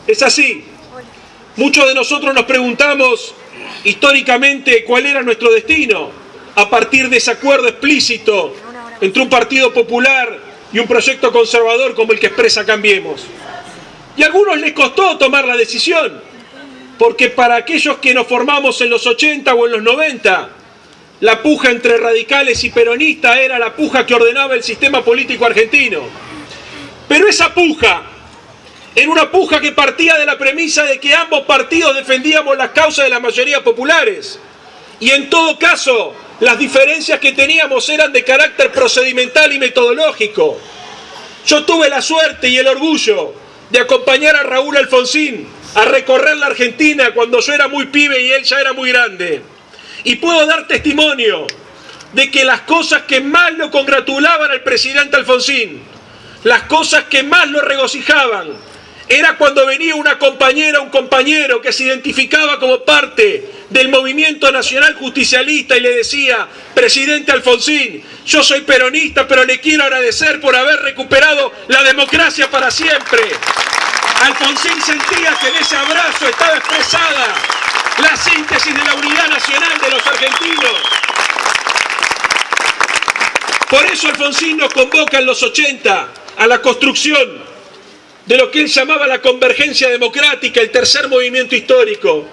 Es así. Muchos de nosotros nos preguntamos históricamente cuál era nuestro destino a partir de ese acuerdo explícito entre un partido popular y un proyecto conservador como el que expresa Cambiemos. Y a algunos les costó tomar la decisión, porque para aquellos que nos formamos en los 80 o en los 90, la puja entre radicales y peronistas era la puja que ordenaba el sistema político argentino. Pero esa puja era una puja que partía de la premisa de que ambos partidos defendíamos las causas de las mayorías populares. Y en todo caso, las diferencias que teníamos eran de carácter procedimental y metodológico. Yo tuve la suerte y el orgullo de acompañar a Raúl Alfonsín a recorrer la Argentina cuando yo era muy pibe y él ya era muy grande. Y puedo dar testimonio de que las cosas que más lo congratulaban al presidente Alfonsín, las cosas que más lo regocijaban, era cuando venía una compañera, un compañero que se identificaba como parte del movimiento nacional justicialista y le decía: presidente Alfonsín, yo soy peronista, pero le quiero agradecer por haber recuperado la democracia para siempre. Alfonsín sentía que en ese abrazo estaba expresada la síntesis de la unidad nacional de los argentinos. Por eso Alfonsín nos convoca en los 80 a la construcción de lo que él llamaba la convergencia democrática, el tercer movimiento histórico,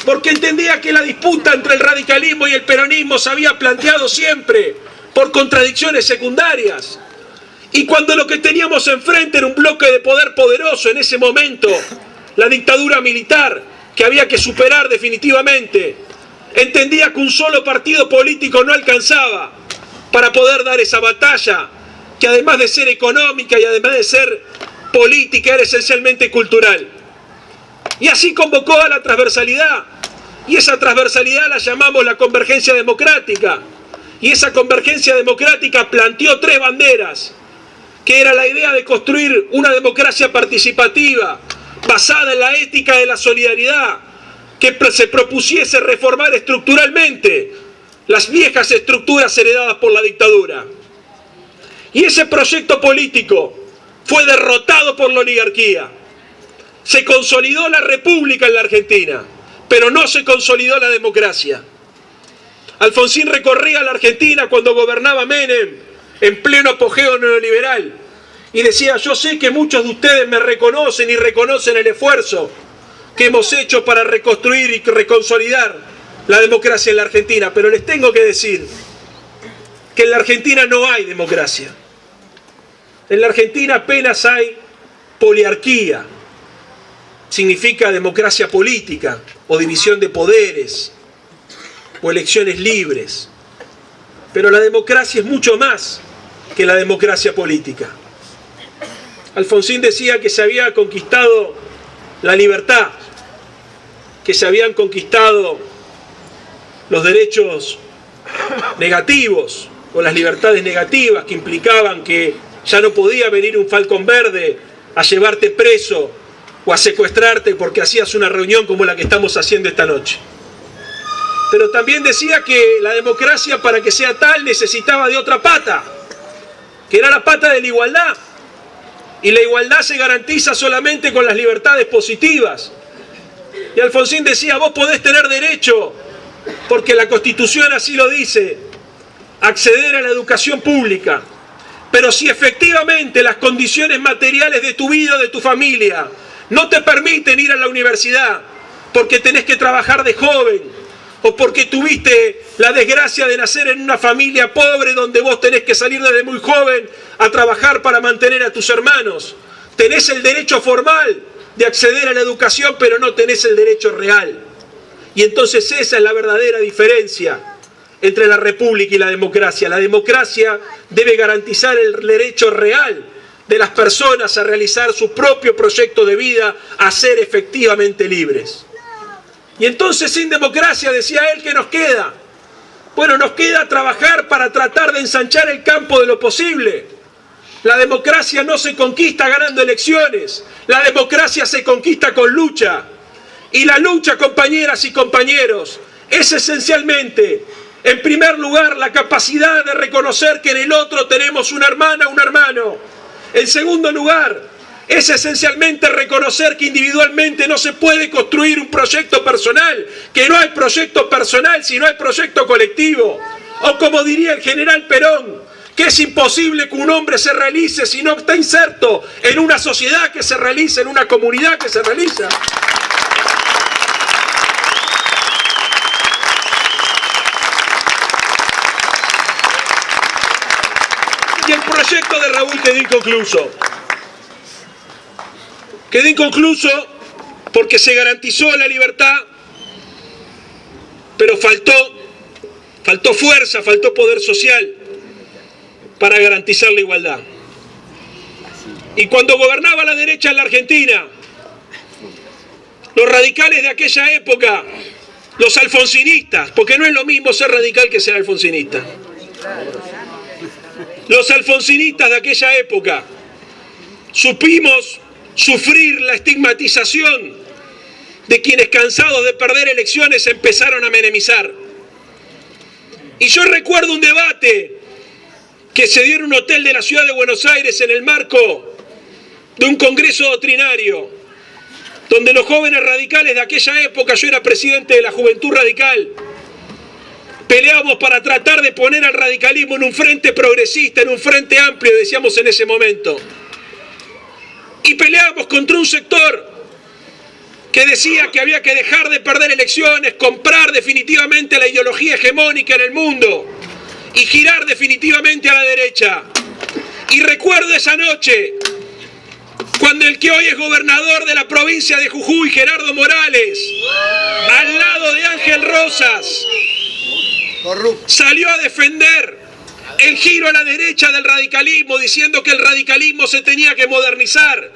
porque entendía que la disputa entre el radicalismo y el peronismo se había planteado siempre por contradicciones secundarias. Y cuando lo que teníamos enfrente era un bloque de poder poderoso en ese momento, la dictadura militar, que había que superar definitivamente, entendía que un solo partido político no alcanzaba para poder dar esa batalla, que además de ser económica y además de ser política, era esencialmente cultural. Y así convocó a la transversalidad, y esa transversalidad la llamamos la convergencia democrática, y esa convergencia democrática planteó tres banderas, que era la idea de construir una democracia participativa, basada en la ética de la solidaridad, que se propusiese reformar estructuralmente las viejas estructuras heredadas por la dictadura. Y ese proyecto político fue derrotado por la oligarquía. Se consolidó la república en la Argentina, pero no se consolidó la democracia. Alfonsín recorría la Argentina cuando gobernaba Menem, en pleno apogeo neoliberal, y decía: yo sé que muchos de ustedes me reconocen y reconocen el esfuerzo que hemos hecho para reconstruir y reconsolidar la democracia en la Argentina, pero les tengo que decir que en la Argentina no hay democracia. En la Argentina apenas hay poliarquía, significa democracia política, o división de poderes, o elecciones libres. Pero la democracia es mucho más que la democracia política. Alfonsín decía que se había conquistado la libertad, que se habían conquistado los derechos negativos, o las libertades negativas que implicaban que ya no podía venir un Falcón Verde a llevarte preso o a secuestrarte porque hacías una reunión como la que estamos haciendo esta noche. Pero también decía que la democracia, para que sea tal, necesitaba de otra pata, que era la pata de la igualdad. Y la igualdad se garantiza solamente con las libertades positivas. Y Alfonsín decía: vos podés tener derecho, porque la Constitución así lo dice, acceder a la educación pública. Pero si efectivamente las condiciones materiales de tu vida o de tu familia no te permiten ir a la universidad, porque tenés que trabajar de joven, o porque tuviste la desgracia de nacer en una familia pobre donde vos tenés que salir desde muy joven a trabajar para mantener a tus hermanos, tenés el derecho formal de acceder a la educación, pero no tenés el derecho real. Y entonces esa es la verdadera diferencia entre la república y la democracia. La democracia debe garantizar el derecho real de las personas a realizar su propio proyecto de vida, a ser efectivamente libres. Y entonces, sin democracia, decía él, ¿qué nos queda? Bueno, nos queda trabajar para tratar de ensanchar el campo de lo posible. La democracia no se conquista ganando elecciones, la democracia se conquista con lucha. Y la lucha, compañeras y compañeros, es esencialmente, en primer lugar, la capacidad de reconocer que en el otro tenemos una hermana, un hermano. En segundo lugar, es esencialmente reconocer que individualmente no se puede construir un proyecto personal, que no hay proyecto personal si no hay proyecto colectivo. O como diría el general Perón, que es imposible que un hombre se realice si no está inserto en una sociedad que se realiza, en una comunidad que se realiza. Y el proyecto de Raúl quedó inconcluso. Quedó inconcluso porque se garantizó la libertad, pero faltó fuerza, faltó poder social para garantizar la igualdad. Y cuando gobernaba la derecha en la Argentina, los radicales de aquella época, los alfonsinistas, porque no es lo mismo ser radical que ser alfonsinista. Los alfonsinistas de aquella época supimos sufrir la estigmatización de quienes, cansados de perder elecciones, empezaron a menemizar. Y yo recuerdo un debate que se dio en un hotel de la ciudad de Buenos Aires en el marco de un congreso doctrinario, donde los jóvenes radicales de aquella época, yo era presidente de la Juventud Radical, peleábamos para tratar de poner al radicalismo en un frente progresista, en un frente amplio, decíamos en ese momento. Y peleábamos contra un sector que decía que había que dejar de perder elecciones, comprar definitivamente la ideología hegemónica en el mundo y girar definitivamente a la derecha. Y recuerdo esa noche, cuando el que hoy es gobernador de la provincia de Jujuy, Gerardo Morales, al lado de Ángel Rosas, salió a defender el giro a la derecha del radicalismo, diciendo que el radicalismo se tenía que modernizar.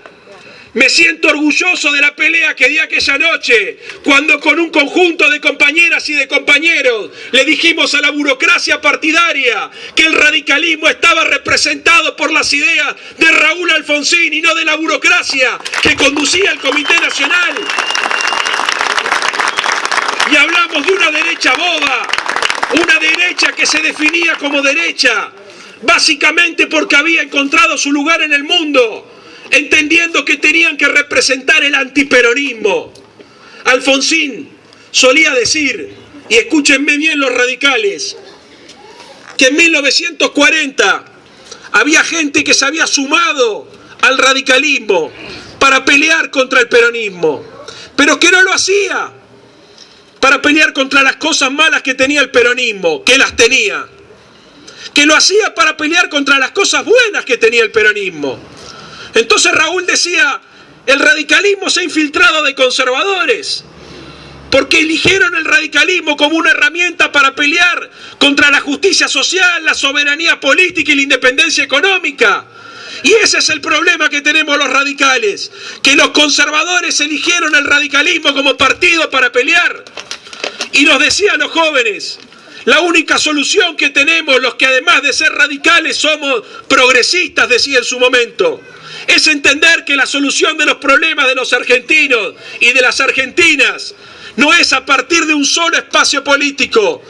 Me siento orgulloso de la pelea que di aquella noche, cuando con un conjunto de compañeras y de compañeros le dijimos a la burocracia partidaria que el radicalismo estaba representado por las ideas de Raúl Alfonsín y no de la burocracia que conducía el Comité Nacional. Y hablamos de una derecha boba, una derecha que se definía como derecha, básicamente porque había encontrado su lugar en el mundo, entendiendo que tenían que representar el antiperonismo. Alfonsín solía decir, y escúchenme bien los radicales, que en 1940 había gente que se había sumado al radicalismo para pelear contra el peronismo, pero que no lo hacía para pelear contra las cosas malas que tenía el peronismo, que las tenía, que lo hacía para pelear contra las cosas buenas que tenía el peronismo. Entonces Raúl decía, el radicalismo se ha infiltrado de conservadores, porque eligieron el radicalismo como una herramienta para pelear contra la justicia social, la soberanía política y la independencia económica. Y ese es el problema que tenemos los radicales, que los conservadores eligieron el radicalismo como partido para pelear. Y nos decían los jóvenes, la única solución que tenemos, los que además de ser radicales somos progresistas, decía en su momento, es entender que la solución de los problemas de los argentinos y de las argentinas no es a partir de un solo espacio político.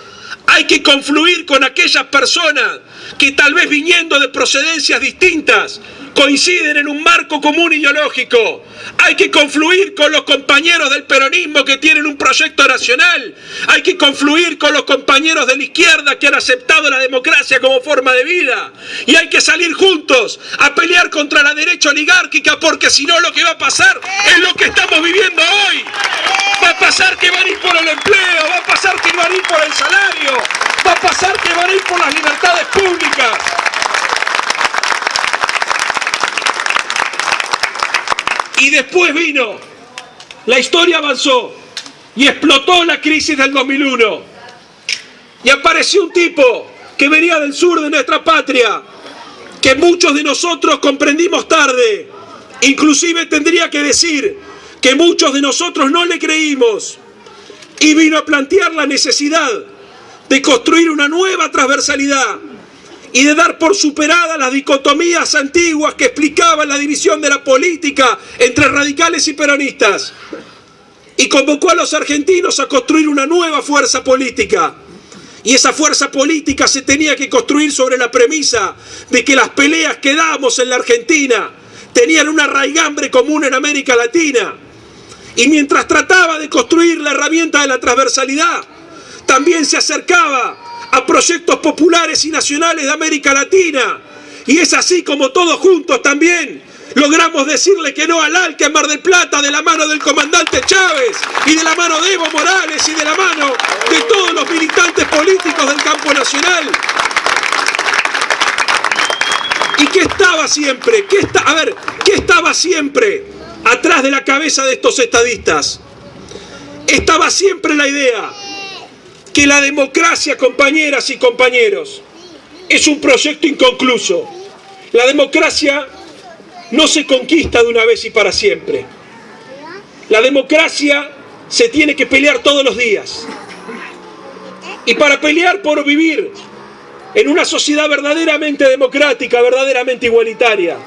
Hay que confluir con aquellas personas que tal vez viniendo de procedencias distintas coinciden en un marco común ideológico. Hay que confluir con los compañeros del peronismo que tienen un proyecto nacional. Hay que confluir con los compañeros de la izquierda que han aceptado la democracia como forma de vida. Y hay que salir juntos a pelear contra la derecha oligárquica, porque si no lo que va a pasar es lo que estamos viviendo hoy. Va a pasar que van a ir por el empleo, va a pasar que van a ir por el salario, va a pasar que van a ir por las libertades públicas. Y después vino, la historia avanzó y explotó la crisis del 2001. Y apareció un tipo que venía del sur de nuestra patria, que muchos de nosotros comprendimos tarde. Inclusive tendría que decir que muchos de nosotros no le creímos. Y vino a plantear la necesidad de construir una nueva transversalidad y de dar por superadas las dicotomías antiguas que explicaban la división de la política entre radicales y peronistas. Y convocó a los argentinos a construir una nueva fuerza política. Y esa fuerza política se tenía que construir sobre la premisa de que las peleas que damos en la Argentina tenían una raigambre común en América Latina. Y mientras trataba de construir la herramienta de la transversalidad, también se acercaba a proyectos populares y nacionales de América Latina. Y es así como todos juntos también logramos decirle que no al ALCA en Mar del Plata, de la mano del comandante Chávez y de la mano de Evo Morales y de la mano de todos los militantes políticos del campo nacional. ¿Y qué estaba siempre? ¿Qué estaba siempre atrás de la cabeza de estos estadistas? Estaba siempre la idea que la democracia, compañeras y compañeros, es un proyecto inconcluso. La democracia no se conquista de una vez y para siempre. La democracia se tiene que pelear todos los días. Y para pelear por vivir en una sociedad verdaderamente democrática, verdaderamente igualitaria,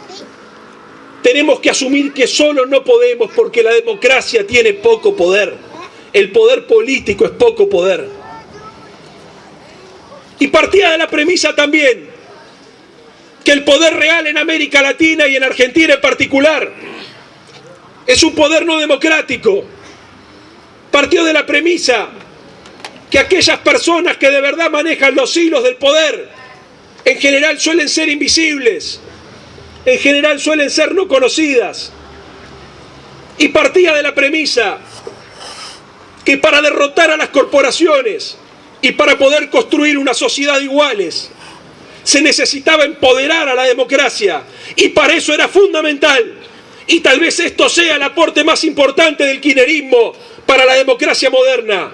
tenemos que asumir que solo no podemos, porque la democracia tiene poco poder. El poder político es poco poder. Y partía de la premisa también que el poder real en América Latina y en Argentina en particular es un poder no democrático. Partió de la premisa que aquellas personas que de verdad manejan los hilos del poder en general suelen ser invisibles, en general suelen ser no conocidas. Y partía de la premisa que para derrotar a las corporaciones y para poder construir una sociedad de iguales, se necesitaba empoderar a la democracia, y para eso era fundamental, y tal vez esto sea el aporte más importante del kirchnerismo para la democracia moderna.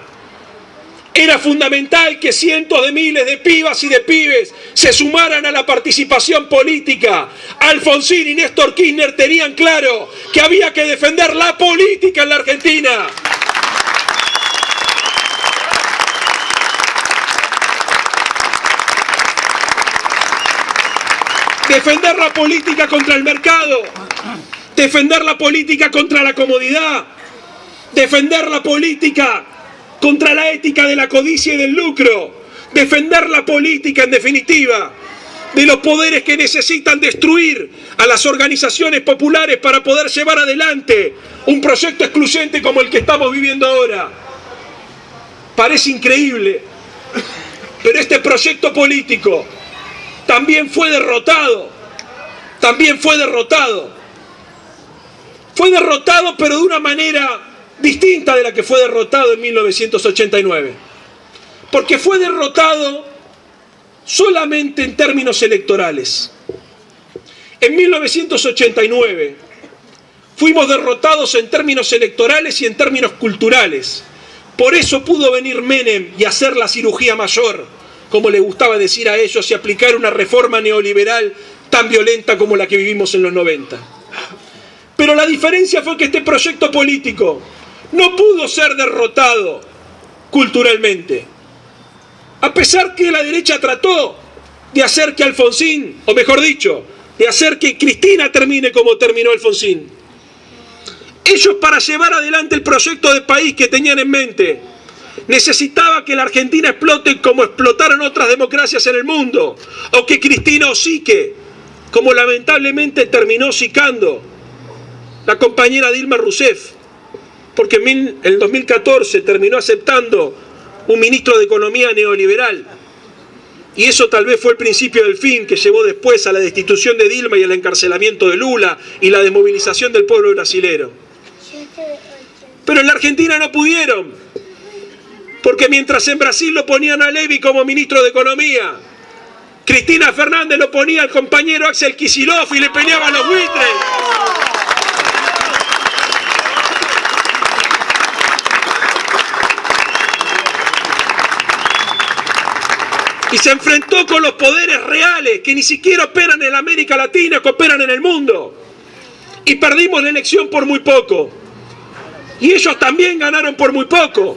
Era fundamental que cientos de miles de pibas y de pibes se sumaran a la participación política. Alfonsín y Néstor Kirchner tenían claro que había que defender la política en la Argentina. Defender la política contra el mercado, defender la política contra la comodidad, defender la política contra la ética de la codicia y del lucro, defender la política, en definitiva, de los poderes que necesitan destruir a las organizaciones populares para poder llevar adelante un proyecto excluyente como el que estamos viviendo ahora. Parece increíble, pero este proyecto político también fue derrotado. Fue derrotado, pero de una manera distinta de la que fue derrotado en 1989. Porque fue derrotado solamente en términos electorales. En 1989 fuimos derrotados en términos electorales y en términos culturales. Por eso pudo venir Menem y hacer la cirugía mayor, como le gustaba decir a ellos, y aplicar una reforma neoliberal tan violenta como la que vivimos en los 90. Pero la diferencia fue que este proyecto político no pudo ser derrotado culturalmente. A pesar que la derecha trató de hacer que Alfonsín, o mejor dicho, de hacer que Cristina termine como terminó Alfonsín. Ellos, para llevar adelante el proyecto de país que tenían en mente, necesitaba que la Argentina explote como explotaron otras democracias en el mundo, o que Cristina hocique, como lamentablemente terminó hocicando la compañera Dilma Rousseff, porque en el 2014 terminó aceptando un ministro de Economía neoliberal, y eso tal vez fue el principio del fin, que llevó después a la destitución de Dilma y al encarcelamiento de Lula y la desmovilización del pueblo brasilero. Pero en la Argentina no pudieron, porque mientras en Brasil lo ponían a Levy como ministro de Economía, Cristina Fernández lo ponía al compañero Axel Kicillof y le peleaban los buitres. Y se enfrentó con los poderes reales, que ni siquiera operan en América Latina, que operan en el mundo. Y perdimos la elección por muy poco. Y ellos también ganaron por muy poco.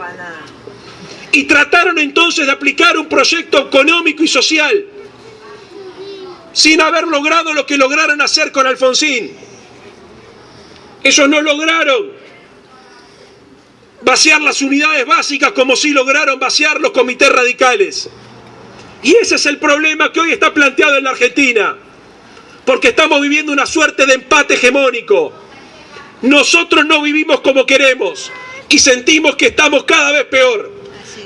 Y trataron entonces de aplicar un proyecto económico y social, sin haber logrado lo que lograron hacer con Alfonsín. Ellos no lograron vaciar las unidades básicas como sí lograron vaciar los comités radicales. Y ese es el problema que hoy está planteado en la Argentina. porque estamos viviendo una suerte de empate hegemónico. Nosotros no vivimos como queremos y sentimos que estamos cada vez peor,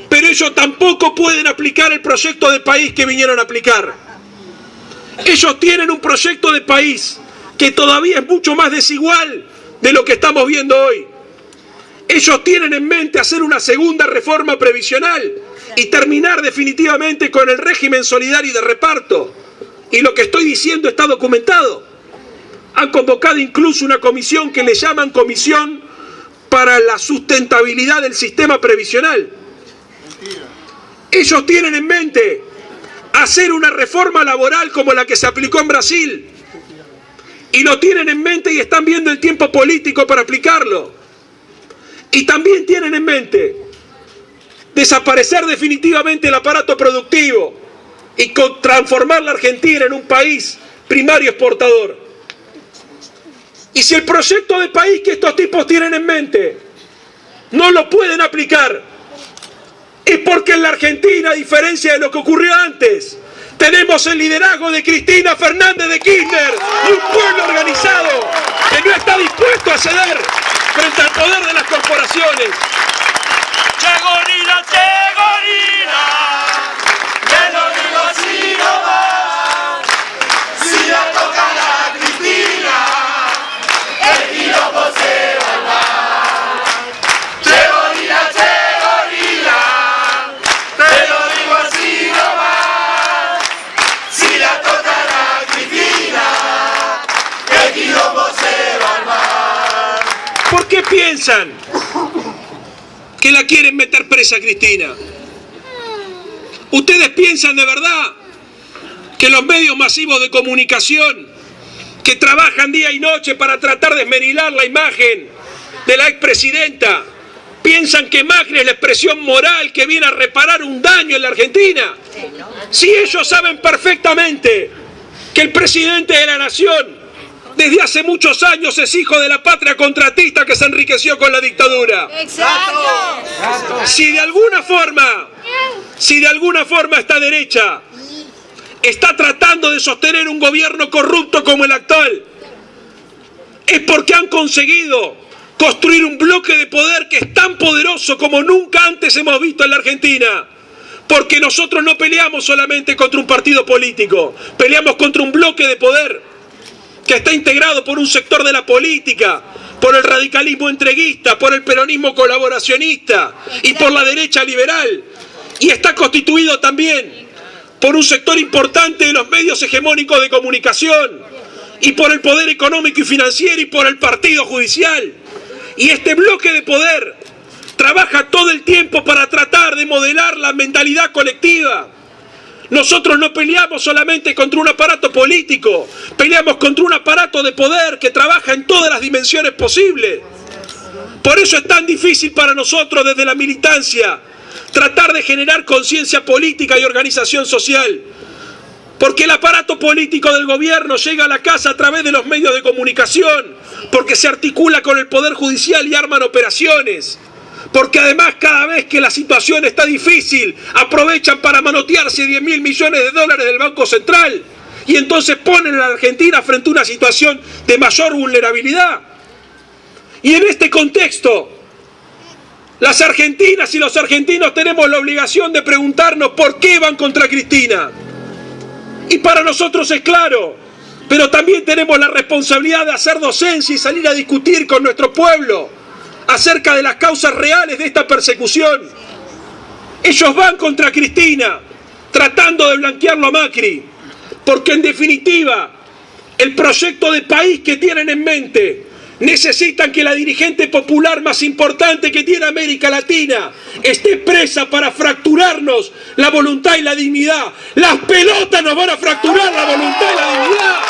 pero ellos tampoco pueden aplicar el proyecto de país que vinieron a aplicar. Ellos tienen un proyecto de país que todavía es mucho más desigual de lo que estamos viendo hoy. Ellos tienen en mente hacer una segunda reforma previsional y terminar definitivamente con el régimen solidario de reparto. Y lo que estoy diciendo está documentado. Han convocado incluso una comisión que le llaman Comisión para la Sustentabilidad del Sistema Previsional. Ellos tienen en mente hacer una reforma laboral como la que se aplicó en Brasil. Y lo tienen en mente y están viendo el tiempo político para aplicarlo. Y también tienen en mente desaparecer definitivamente el aparato productivo y transformar la Argentina en un país primario exportador. Y si el proyecto de país que estos tipos tienen en mente no lo pueden aplicar, es porque en la Argentina, a diferencia de lo que ocurrió antes, tenemos el liderazgo de Cristina Fernández de Kirchner y un pueblo organizado que no está dispuesto a ceder frente al poder de las corporaciones. ¡Che gorila, che gorila! Te lo digo así nomás. Si la toca la Cristina, el piropo se va a armar. ¡Che gorila, che gorila! Te lo digo así nomás. Si la toca la Cristina, el piropo se va a armar. ¿Por qué piensan que la quieren meter presa a Cristina? ¿Ustedes piensan de verdad que los medios masivos de comunicación que trabajan día y noche para tratar de esmerilar la imagen de la expresidenta piensan que Macri es la expresión moral que viene a reparar un daño en la Argentina? Si ellos saben perfectamente que el presidente de la nación desde hace muchos años es hijo de la patria contratista que se enriqueció con la dictadura. Exacto. Si de alguna forma esta derecha está tratando de sostener un gobierno corrupto como el actual, es porque han conseguido construir un bloque de poder que es tan poderoso como nunca antes hemos visto en la Argentina. Porque nosotros no peleamos solamente contra un partido político, peleamos contra un bloque de poder que está integrado por un sector de la política, por el radicalismo entreguista, por el peronismo colaboracionista y por la derecha liberal. Y está constituido también por un sector importante de los medios hegemónicos de comunicación y por el poder económico y financiero y por el partido judicial. Y este bloque de poder trabaja todo el tiempo para tratar de modelar la mentalidad colectiva. Nosotros no peleamos solamente contra un aparato político, peleamos contra un aparato de poder que trabaja en todas las dimensiones posibles. Por eso es tan difícil para nosotros desde la militancia tratar de generar conciencia política y organización social. Porque el aparato político del gobierno llega a la casa a través de los medios de comunicación, porque se articula con el poder judicial y arman operaciones. Porque además cada vez que la situación está difícil, aprovechan para manotearse 10.000 millones de dólares del Banco Central. Y entonces ponen a la Argentina frente a una situación de mayor vulnerabilidad. Y en este contexto, las argentinas y los argentinos tenemos la obligación de preguntarnos por qué van contra Cristina. Y para nosotros es claro, pero también tenemos la responsabilidad de hacer docencia y salir a discutir con nuestro pueblo acerca de las causas reales de esta persecución. Ellos van contra Cristina, tratando de blanquearlo a Macri, porque en definitiva, el proyecto de país que tienen en mente, necesitan que la dirigente popular más importante que tiene América Latina esté presa para fracturarnos la voluntad y la dignidad. Las pelotas nos van a fracturar la voluntad y la dignidad.